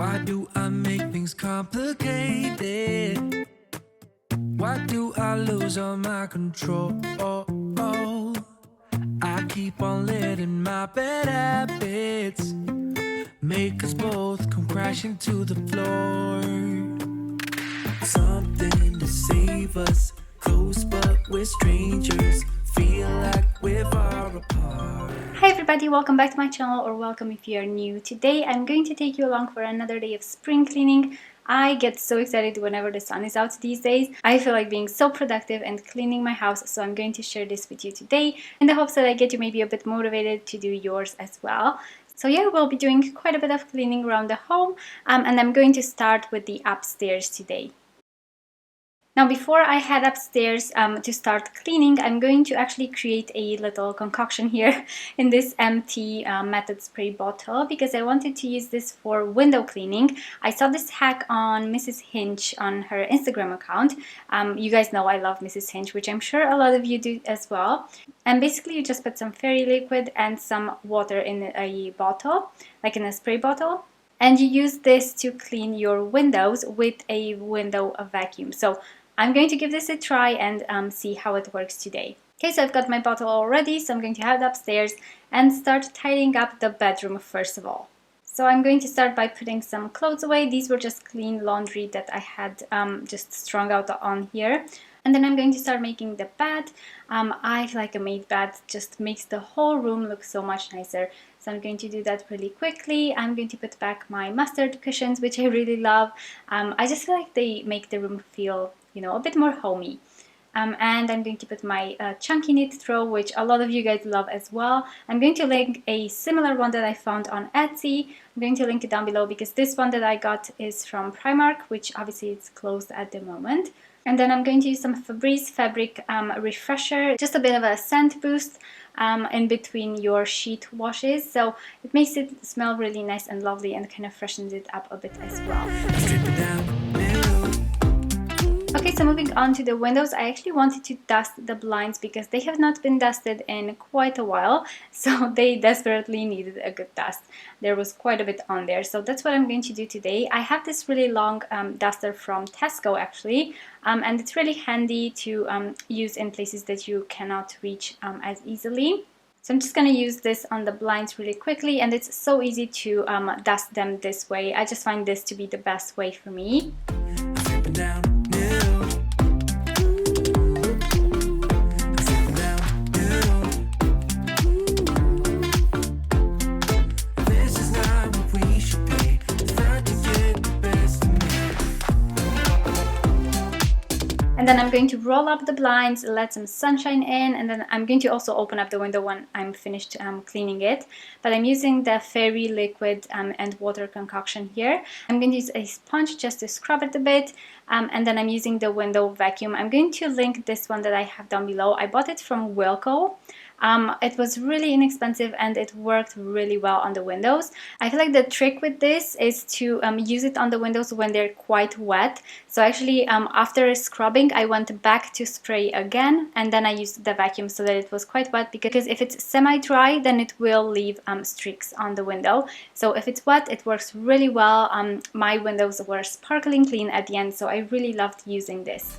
Why do I make things complicated? Why do I lose all my control? I keep on letting my bad habits make us both come crashing to the floor. Something to save us, close but we're strangers, feel like we're far apart. Hi everybody, welcome back to my channel, or welcome if you are new. Today I'm going to take you along for another day of spring cleaning. I get so excited whenever the sun is out these days. I feel like being so productive and cleaning my house, so I'm going to share this with you today in the hopes that I get you maybe a bit motivated to do yours as well. So yeah, we'll be doing quite a bit of cleaning around the home, and I'm going to start with the upstairs today. Now, before I head upstairs to start cleaning, I'm going to actually create a little concoction here in this empty method spray bottle, because I wanted to use this for window cleaning. I saw this hack on Mrs. Hinch on her Instagram account. You guys know I love Mrs. Hinch, which I'm sure a lot of you do as well. And basically you just put some fairy liquid and some water in a bottle, like in a spray bottle. And you use this to clean your windows with a window vacuum. So I'm going to give this a try and see how it works today. Okay, so I've got my bottle all ready, so I'm going to head upstairs and start tidying up the bedroom first of all. So I'm going to start by putting some clothes away. These were just clean laundry that I had just strung out on here. And then I'm going to start making the bed. I like a made bed, just makes the whole room look so much nicer. So I'm going to do that really quickly. I'm going to put back my mustard cushions, which I really love. I just feel like they make the room feel, you know, a bit more homey. And I'm going to put my chunky knit throw, which a lot of you guys love as well. I'm going to link a similar one that I found on Etsy. I'm going to link it down below because this one that I got is from Primark, which obviously is closed at the moment. And then I'm going to use some Febreze fabric refresher, just a bit of a scent boost in between your sheet washes. So it makes it smell really nice and lovely and kind of freshens it up a bit as well. Okay, so moving on to the windows, I actually wanted to dust the blinds because they have not been dusted in quite a while, so they desperately needed a good dust. There was quite a bit on there, so that's what I'm going to do today. I have this really long duster from Tesco actually, and it's really handy to use in places that you cannot reach as easily. So I'm just going to use this on the blinds really quickly, and it's so easy to dust them this way. I just find this to be the best way for me. And then I'm going to roll up the blinds, let some sunshine in, and then I'm going to also open up the window when I'm finished cleaning it. But I'm using the fairy liquid and water concoction here. I'm going to use a sponge just to scrub it a bit, and then I'm using the window vacuum. I'm going to link this one that I have down below. I bought it from Wilko. It was really inexpensive and it worked really well on the windows. I feel like the trick with this is to use it on the windows when they're quite wet. So actually after scrubbing I went back to spray again, and then I used the vacuum so that it was quite wet, because if it's semi-dry then it will leave streaks on the window. So if it's wet it works really well. My windows were sparkling clean at the end, so I really loved using this.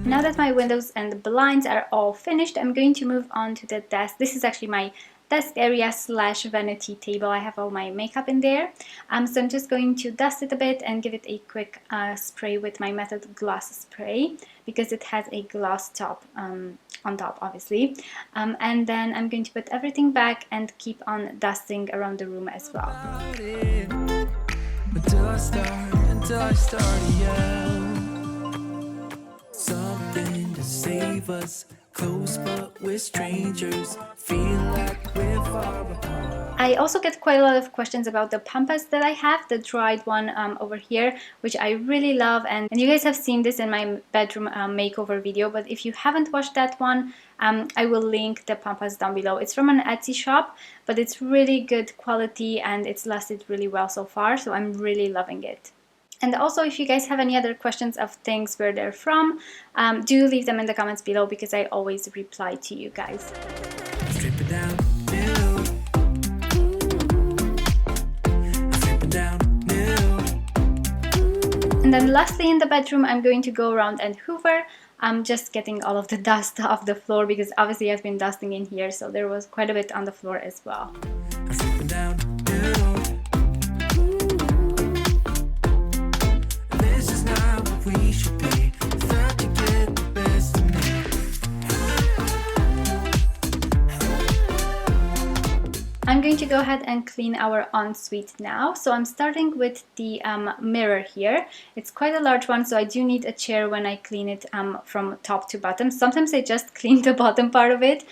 Now that my windows and blinds are all finished, I'm going to move on to the desk. This is actually my desk area slash vanity table. I have all my makeup in there. So I'm just going to dust it a bit and give it a quick spray with my Method Gloss Spray, because it has a gloss top on top obviously. And then I'm going to put everything back and keep on dusting around the room as well. Until I start, yeah. Something to save us, Close but we're strangers, feel like we're far apart. I also get quite a lot of questions about the pampas that I have, the dried one over here, which I really love, and you guys have seen this in my bedroom makeover video, but if you haven't watched that one, I will link the pampas down below. It's from an Etsy shop, but it's really good quality and it's lasted really well so far, so I'm really loving it. And also, if you guys have any other questions of things where they're from, do leave them in the comments below because I always reply to you guys. Strip it down, new. Strip it down, new. And then lastly, in the bedroom, I'm going to go around and hoover. I'm just getting all of the dust off the floor because obviously I've been dusting in here, so there was quite a bit on the floor as well. Strip it down, new. This is not what we should be. Thought you get the best of me. I'm going to go ahead and clean our ensuite now. So I'm starting with the mirror here. It's quite a large one, so I do need a chair when I clean it from top to bottom. Sometimes I just clean the bottom part of it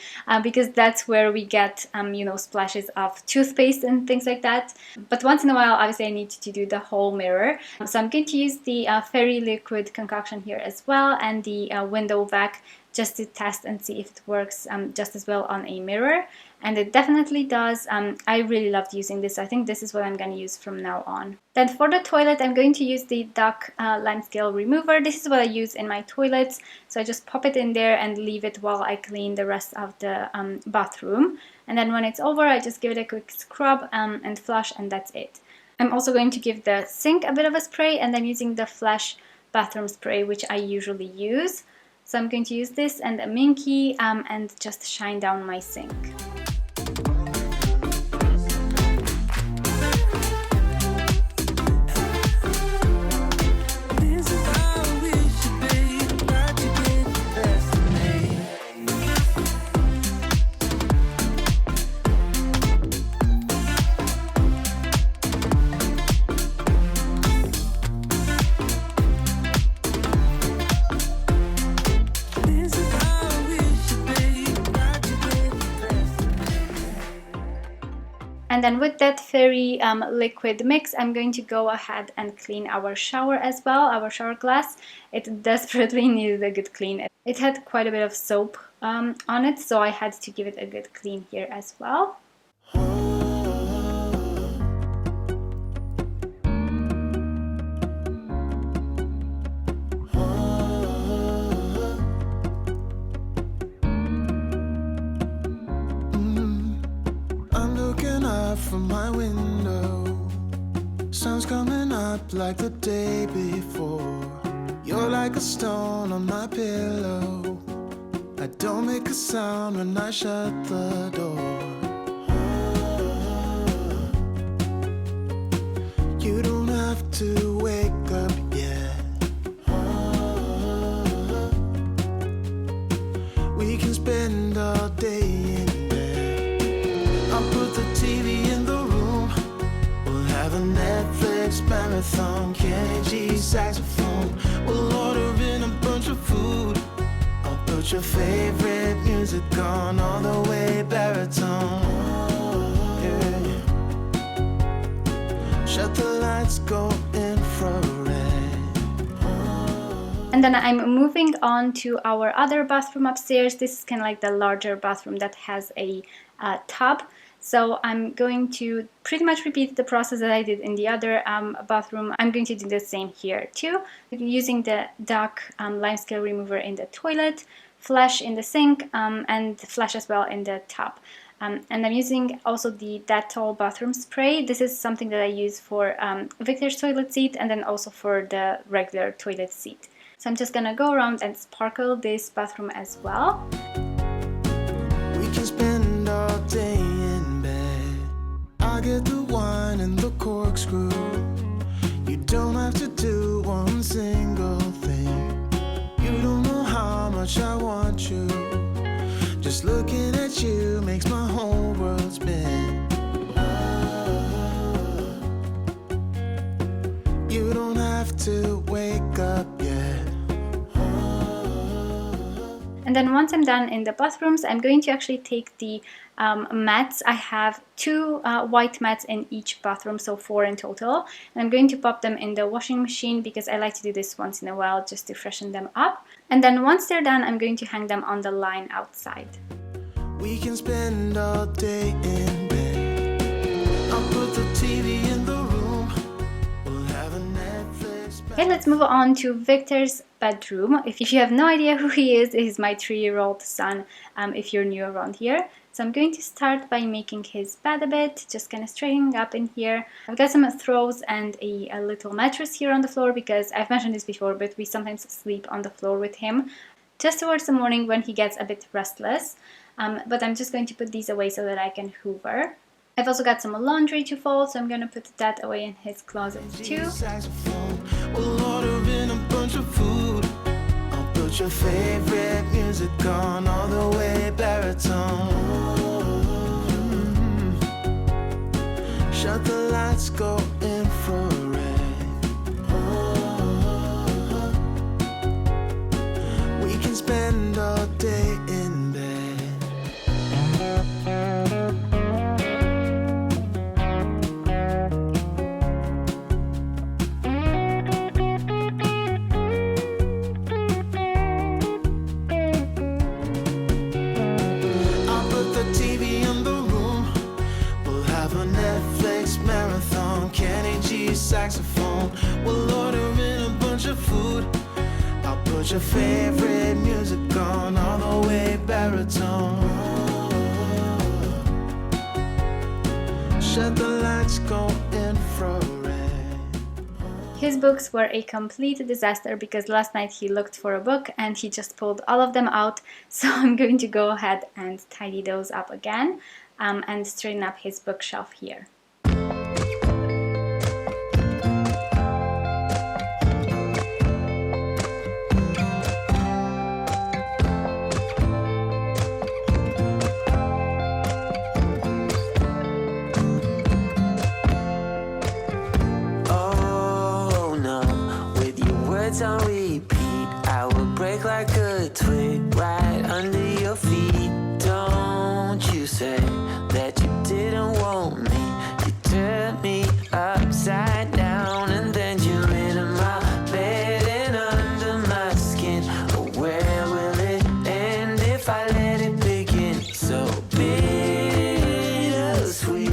because that's where we get, you know, splashes of toothpaste and things like that. But once in a while, obviously I need to do the whole mirror. So I'm going to use the fairy liquid concoction here as well, and the window vac, just to test and see if it works just as well on a mirror. And it definitely does. I really loved using this. I think this is what I'm going to use from now on. Then for the toilet, I'm going to use the Duck limescale remover. This is what I use in my toilets. So I just pop it in there and leave it while I clean the rest of the bathroom. And then when it's over, I just give it a quick scrub and flush, and that's it. I'm also going to give the sink a bit of a spray, and I'm using the Flash bathroom spray, which I usually use. So I'm going to use this and a Minky and just shine down my sink. And then with that fairy liquid mix, I'm going to go ahead and clean our shower as well, our shower glass. It desperately needed a good clean. It had quite a bit of soap on it, so I had to give it a good clean here as well. From my window, sun's coming up like the day before. You're like a stone on my pillow. I don't make a sound when I shut the door. You don't have to wake up yet. We can spend all day in bed. I'll put the TV in the room. We'll have a Netflix marathon. Kenny G saxophone. We'll order in a bunch of food. I'll put your favorite music on all the way baritone. Yeah. Shut the lights, go infrared. And then I'm moving on to our other bathroom upstairs. This is kind of like the larger bathroom that has a tub. So I'm going to pretty much repeat the process that I did in the other bathroom. I'm going to do the same here too. Using the Duck limescale remover in the toilet, Flash in the sink, and Flash as well in the tub. And I'm using also the Dettol bathroom spray. This is something that I use for Victor's toilet seat and then also for the regular toilet seat. So I'm just gonna go around and sparkle this bathroom as well. We can spend all day in bed. I get the wine and the corkscrew. You don't have to do one single thing. You don't know how much I want you. Just looking at you makes my whole world spin. You don't have to wake up yet. And And then once I'm done in the bathrooms, I'm going to actually take the mats. I have 2 white mats in each bathroom, so 4 in total. And I'm going to pop them in the washing machine because I like to do this once in a while just to freshen them up. And then once they're done, I'm going to hang them on the line outside. We can spend all day in bed. I'll put the TV in the room. We'll have a Netflix. Okay, let's move on to Victor's bedroom. If you have no idea who he is, he's my 3-year-old son, if you're new around here. So I'm going to start by making his bed a bit, just kind of straightening up in here. I've got some throws and a little mattress here on the floor because I've mentioned this before, but we sometimes sleep on the floor with him just towards the morning when he gets a bit restless. But I'm just going to put these away so that I can hoover. I've also got some laundry to fold, so I'm going to put that away in his closet too. We'll order in a bunch of food. I'll put your favorite music on all the way baritone. Shut the lights, go infrared. We can spend all day in bed. Saxophone. We'll order in a bunch of food. I'll put your favorite music on all the way baritone. Shut the lights, go infrared. His books were a complete disaster because last night he looked for a book and he just pulled all of them out. So I'm going to go ahead and tidy those up again and straighten up his bookshelf here. On repeat, I will break like a twig right under your feet. Don't you say that you didn't want me. You turned me upside down and then you're in my bed and under my skin. Oh, where will it end if I let it begin? So bittersweet,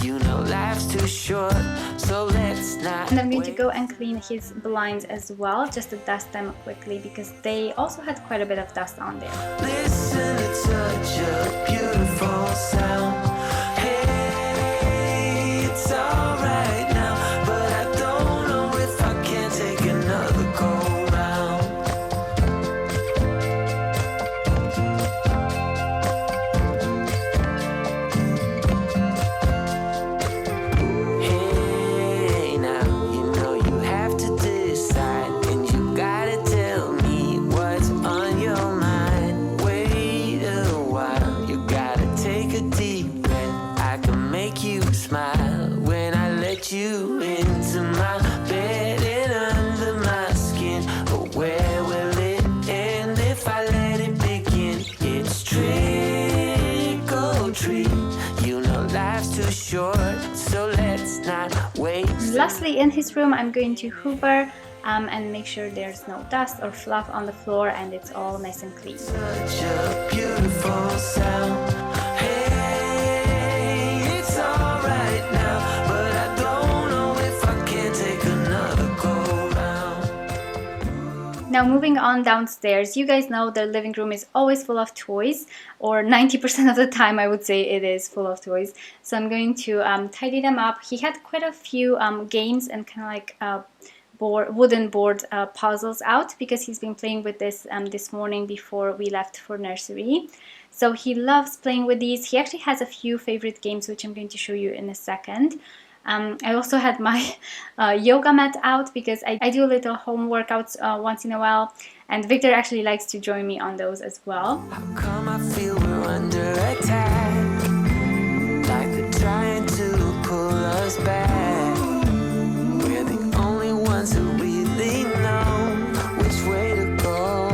you know life's too short. So let's not. And I'm going to go and clean his blinds as well, just to dust them quickly because they also had quite a bit of dust on there. Listen to such a beautiful sound. Hey, it's alright now, but I don't know if I can take another go round. Lastly, in his room, I'm going to hoover and make sure there's no dust or fluff on the floor and it's all nice and clean. Such a beautiful sound. Hey, it's alright now, but I don't know if I can take another go round. Now moving on downstairs, you guys know the living room is always full of toys, or 90% of the time I would say it is full of toys. So I'm going to tidy them up. He had quite a few games and kind of like wooden board puzzles out because he's been playing with this this morning before we left for nursery. So he loves playing with these. He actually has a few favorite games which I'm going to show you in a second. I also had my yoga mat out because I do little home workouts once in a while, and Victor actually likes to join me on those as well. How come I feel we're under attack? Like they're trying to pull us back. We're the only ones who really know which way to go.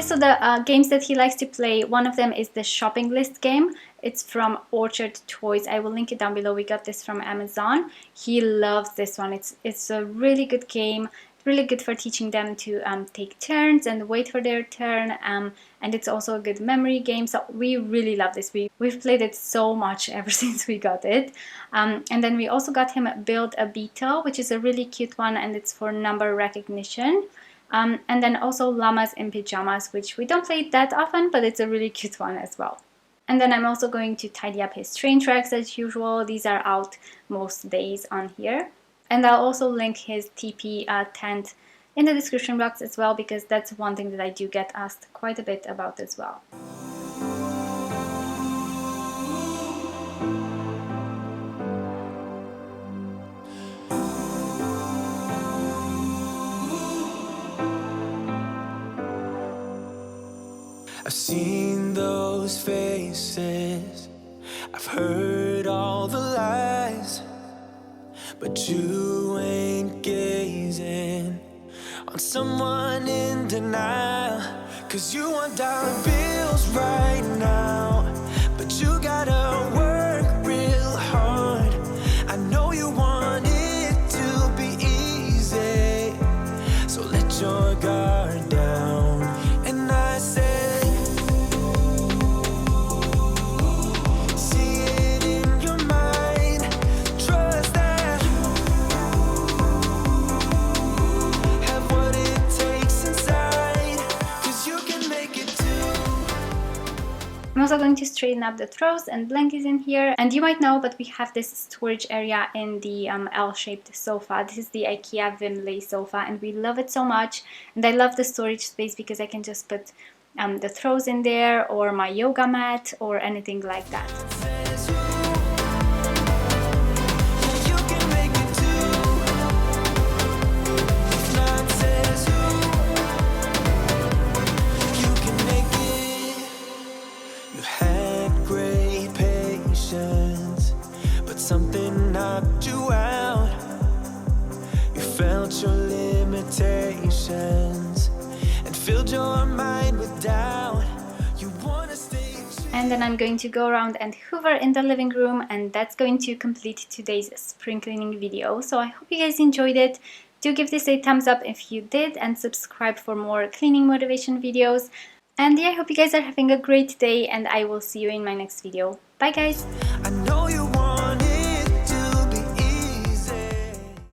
Okay, so the games that he likes to play, one of them is the shopping list game. It's from Orchard Toys. I will link it down below. We got this from Amazon. He loves this one. It's a really good game. Really good for teaching them to take turns and wait for their turn, and it's also a good memory game. So we really love this. We've played it so much ever since we got it. And then we also got him Build a Beetle, which is a really cute one, and it's for number recognition. And then also Llamas in Pajamas, which we don't play that often, but it's a really cute one as well. And then I'm also going to tidy up his train tracks as usual. These are out most days on here. And I'll also link his TP tent in the description box as well, because that's one thing that I do get asked quite a bit about as well. I've seen those faces, I've heard all the lies, but you ain't gazing on someone in denial. 'Cause you want dollar bills right now, but you gotta work real hard. I know you want it to be easy, so let your guard down. And I say, I'm also going to straighten up the throws and blankets in here. And you might know, but we have this storage area in the L-shaped sofa. This is the IKEA Vimley sofa, and we love it so much. And I love the storage space because I can just put the throws in there, or my yoga mat, or anything like that. Something knocked you out. You felt your limitations and filled your mind with doubt. You wanna stay. And then I'm going to go around and hoover in the living room, and that's going to complete today's spring cleaning video. So I hope you guys enjoyed it. Do give this a thumbs up if you did, and subscribe for more cleaning motivation videos. And yeah, I hope you guys are having a great day, and I will see you in my next video. Bye guys!